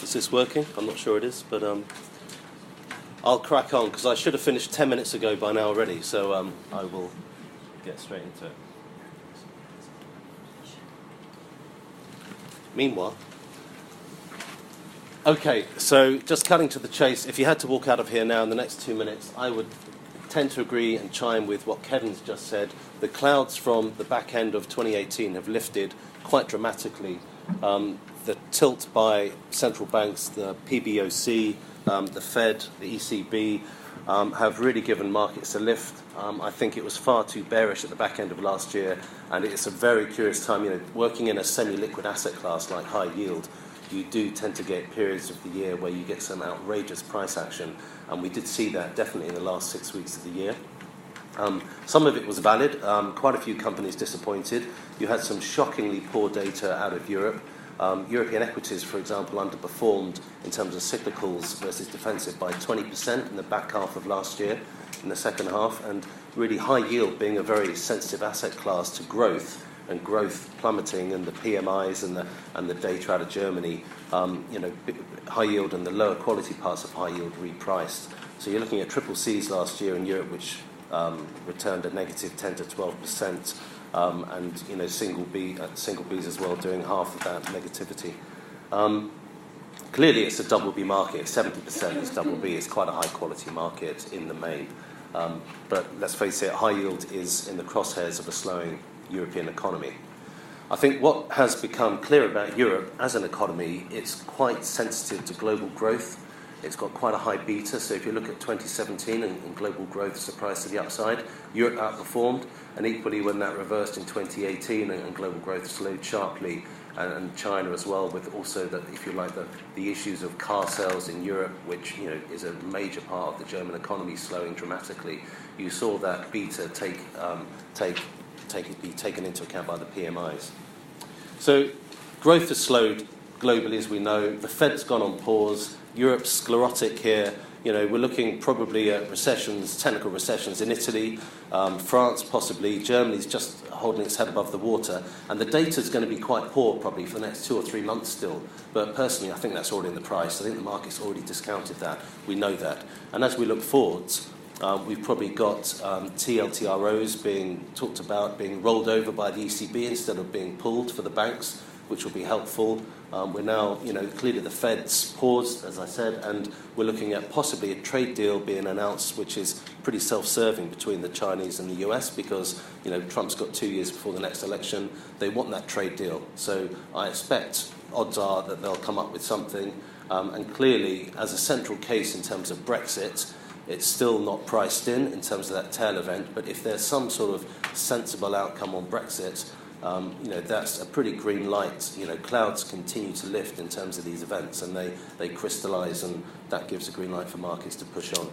Is this working? I'm not sure it is, but I'll crack on because I should have finished 10 minutes ago by now already, so I will get straight into it. Meanwhile, okay, so just cutting to the chase, if you had to walk out of here now in the next 2 minutes, I would tend to agree and chime with what Kevin's just said. The clouds from the back end of 2018 have lifted quite dramatically. The tilt by central banks, the PBOC, the Fed, the ECB, have really given markets a lift. I think it was far too bearish at the back end of last year, and it's a very curious time. You know, working in a semi-liquid asset class like high yield, you do tend to get periods of the year where you get some outrageous price action, and we did see that definitely in the last 6 weeks of the year. Some of it was valid. Quite a few companies disappointed. You had some shockingly poor data out of Europe. European equities, for example, underperformed in terms of cyclicals versus defensive by 20% in the back half of last year, in the second half, and really high yield being a very sensitive asset class to growth, and growth plummeting, and the PMIs and the data out of Germany, high yield and the lower quality parts of high yield repriced. So you're looking at triple Cs last year in Europe, which returned a negative 10 to 12%. And single Bs as well, doing half of that negativity. Clearly, it's a double B market. 70% is double B. It's quite a high quality market in the main. But let's face it, high yield is in the crosshairs of a slowing European economy. I think what has become clear about Europe as an economy, it's quite sensitive to global growth. It's got quite a high beta, so if you look at 2017 and global growth surprise to the upside, Europe outperformed, and equally when that reversed in 2018 and global growth slowed sharply, and China as well, with also the, if you like, the issues of car sales in Europe, which is a major part of the German economy slowing dramatically. You saw that beta be taken into account by the PMIs. So growth has slowed globally, as we know. The Fed's gone on pause. Europe's sclerotic here. We're looking probably at recessions, technical recessions in Italy, France possibly, Germany's just holding its head above the water, and the data's going to be quite poor probably for the next 2 or 3 months still. But personally, I think that's already in the price. I think the market's already discounted that. We know that. And as we look forwards, we've probably got TLTROs being talked about, being rolled over by the ECB instead of being pulled for the banks, which will be helpful. We're now, clearly the Fed's paused, as I said, and we're looking at possibly a trade deal being announced, which is pretty self-serving between the Chinese and the US because, Trump's got 2 years before the next election. They want that trade deal. So I expect odds are that they'll come up with something. And clearly, as a central case in terms of Brexit, it's still not priced in terms of that tail event. But if there's some sort of sensible outcome on Brexit, that's a pretty green light. Clouds continue to lift in terms of these events, and they crystallise, and that gives a green light for markets to push on.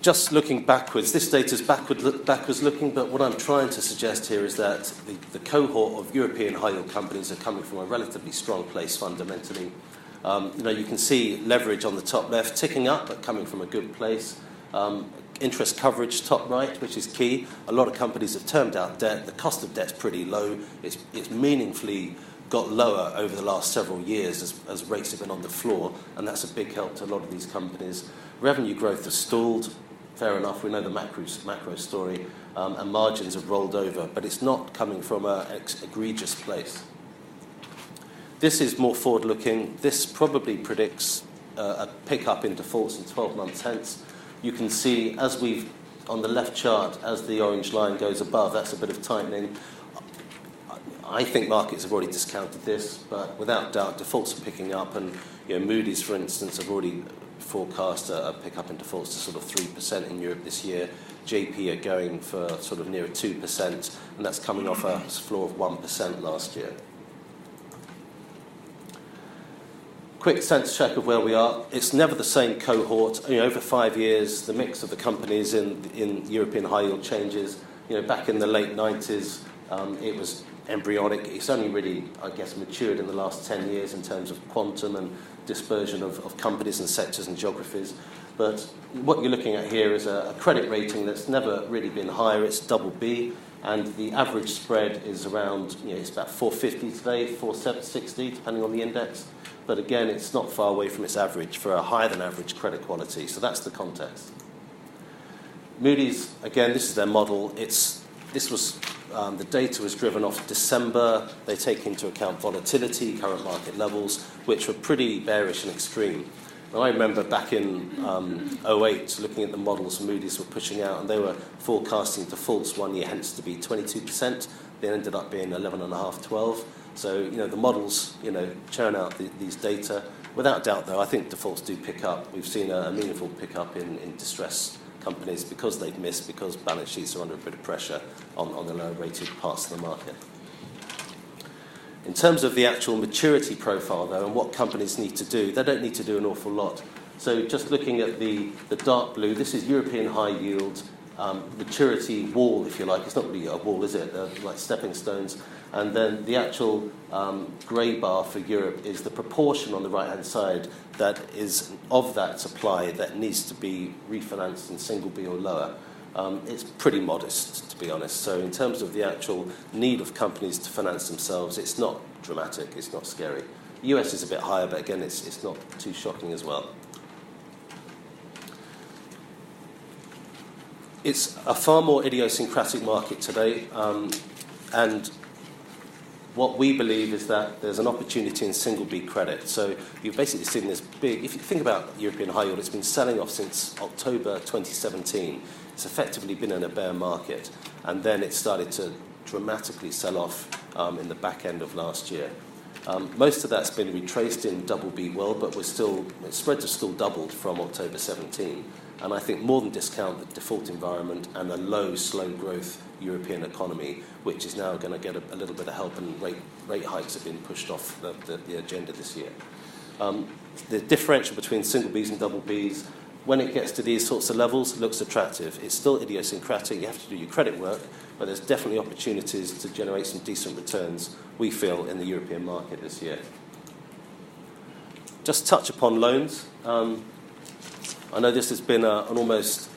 Just looking backwards, this data is backwards looking, but what I'm trying to suggest here is that the cohort of European high-yield companies are coming from a relatively strong place fundamentally. You can see leverage on the top left ticking up, but coming from a good place. Interest coverage top right, which is key. A lot of companies have termed out debt. The cost of debt's pretty low. It's meaningfully got lower over the last several years as rates have been on the floor, and that's a big help to a lot of these companies. Revenue growth has stalled. Fair enough, we know the macro story, and margins have rolled over, but it's not coming from an egregious place. This is more forward-looking. This probably predicts a pickup in defaults in 12 months hence. You can see, as we've, on the left chart, as the orange line goes above, that's a bit of tightening. I think markets have already discounted this, but without doubt, defaults are picking up, and Moody's, for instance, have already forecast a pickup in defaults to sort of 3% in Europe this year. JP are going for sort of nearer 2%, and that's coming off a floor of 1% last year. Quick sense check of where we are. It's never the same cohort. Over 5 years, the mix of the companies in European high yield changes. Back in the late 90s, it was embryonic. It's only really, I guess, matured in the last 10 years in terms of quantum and dispersion of companies and sectors and geographies. But what you're looking at here is a credit rating that's never really been higher. It's double B. and the average spread is around, it's about 450 today, 460, depending on the index. But again, it's not far away from its average for a higher than average credit quality. So that's the context. Moody's, again, this is their model. The data was driven off December. They take into account volatility, current market levels, which were pretty bearish and extreme. And I remember back in 2008, looking at the models Moody's were pushing out, and they were forecasting defaults 1 year hence to be 22%. They ended up being 11.5, 12. So, the models, churn out these data. Without doubt, though, I think defaults do pick up. We've seen a meaningful pickup in distressed companies because they've missed, because balance sheets are under a bit of pressure on the lower-rated parts of the market. In terms of the actual maturity profile, though, and what companies need to do, they don't need to do an awful lot. So just looking at the dark blue, this is European high yield maturity wall, if you like. It's not really a wall, is it? They're like stepping stones. And then the actual grey bar for Europe is the proportion on the right-hand side that is of that supply that needs to be refinanced in single B or lower. It's pretty modest, to be honest. So in terms of the actual need of companies to finance themselves, it's not dramatic, it's not scary. The US is a bit higher, but again, it's not too shocking as well. It's a far more idiosyncratic market today, and what we believe is that there's an opportunity in single B credit. So you've basically seen this big, if you think about European high yield, it's been selling off since October 2017. It's effectively been in a bear market, and then it started to dramatically sell off in the back end of last year. Most of that's been retraced in double B world, but spreads have still doubled from October 17. And I think more than discount the default environment and the low, slow growth European economy, which is now going to get a little bit of help, and rate hikes have been pushed off the agenda this year. The differential between single Bs and double Bs, when it gets to these sorts of levels, looks attractive. It's still idiosyncratic. You have to do your credit work, but there's definitely opportunities to generate some decent returns, we feel, in the European market this year. Just touch upon loans. I know this has been an almost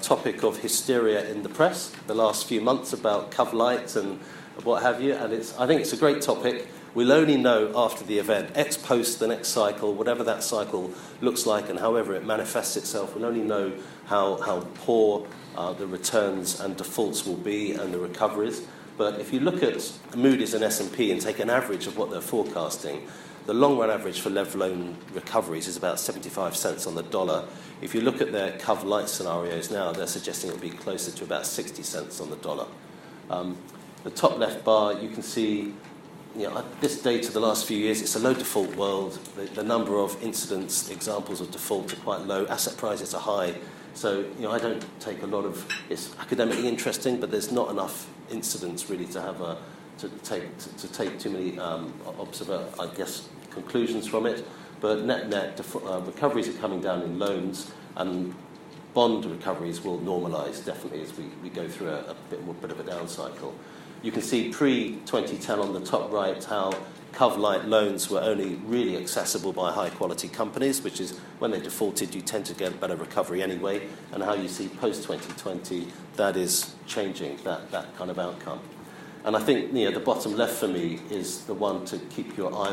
topic of hysteria in the press the last few months about Coverlight and what have you, and I think it's a great topic. We'll only know after the event, ex post the next cycle, whatever that cycle looks like and however it manifests itself, we'll only know how poor the returns and defaults will be and the recoveries. But if you look at Moody's and S&P and take an average of what they're forecasting, the long-run average for lev loan recoveries is about 75 cents on the dollar. If you look at their Coverlight scenarios now, they're suggesting it'll be closer to about 60 cents on the dollar. The top left bar, you can see, this data the last few years, it's a low default world. The number of incidents, examples of default are quite low. Asset prices are high. So, I don't take a lot of, it's academically interesting, but there's not enough incidents really to have to take too many conclusions from it. But net recoveries are coming down in loans, and bond recoveries will normalise definitely as we go through a bit of a down cycle. You can see pre-2010 on the top right how Coverlight loans were only really accessible by high-quality companies, which is when they defaulted, you tend to get a better recovery anyway, and how you see post-2020 that is changing that kind of outcome. And I think the bottom left for me is the one to keep your eye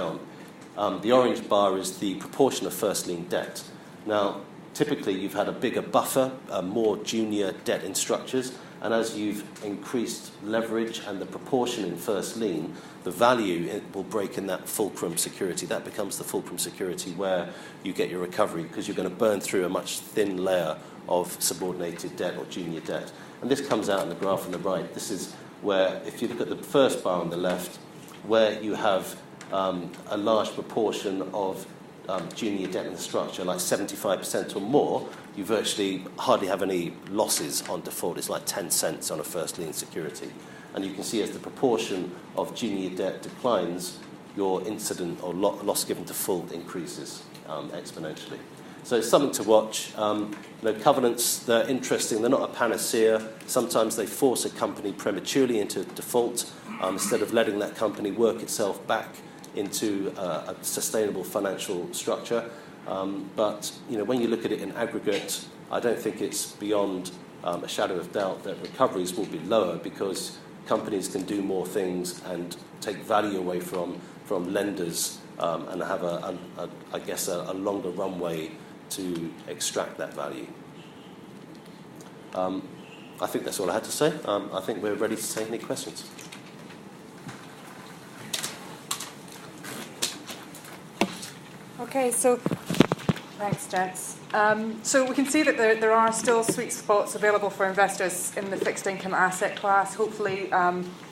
on. The orange bar is the proportion of first lien debt. Now, typically you've had a bigger buffer, more junior debt in structures, and as you've increased leverage and the proportion in first lien, the value it will break in that fulcrum security. That becomes the fulcrum security where you get your recovery, because you're going to burn through a much thin layer of subordinated debt or junior debt. And this comes out in the graph on the right. This is where, if you look at the first bar on the left, where you have a large proportion of junior debt in the structure, like 75% or more, you virtually hardly have any losses on default. It's like 10 cents on a first lien security. And you can see as the proportion of junior debt declines, your incident or loss given default increases exponentially. So it's something to watch. Covenants, they're interesting. They're not a panacea. Sometimes they force a company prematurely into default instead of letting that company work itself back into a sustainable financial structure. But when you look at it in aggregate, I don't think it's beyond a shadow of doubt that recoveries will be lower because companies can do more things and take value away from lenders and have a longer runway to extract that value. I think that's all I had to say. I think we're ready to take any questions. Okay, so thanks, gents. So we can see that there are still sweet spots available for investors in the fixed income asset class. Hopefully,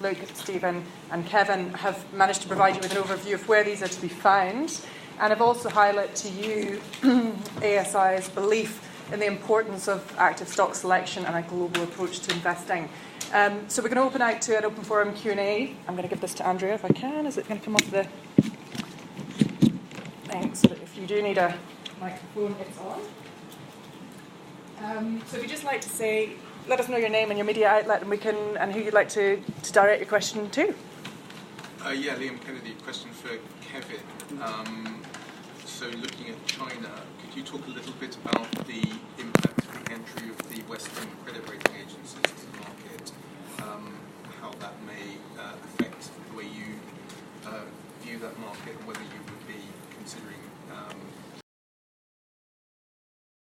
Luke, Stephen and Kevin have managed to provide you with an overview of where these are to be found. And I've also highlighted to you ASI's belief in the importance of active stock selection and a global approach to investing. So we're going to open out to an open forum Q&A. I'm going to give this to Andrea if I can. Is it going to come off the thing so that if you do need a microphone, it's on. So if you'd just like to say, let us know your name and your media outlet and who you'd like to direct your question to. Liam Kennedy, question for Kevin. So looking at China, could you talk a little bit about the impact of the entry of the Western credit rating agencies to the market, how that may affect the way you view that market, and whether you would be considering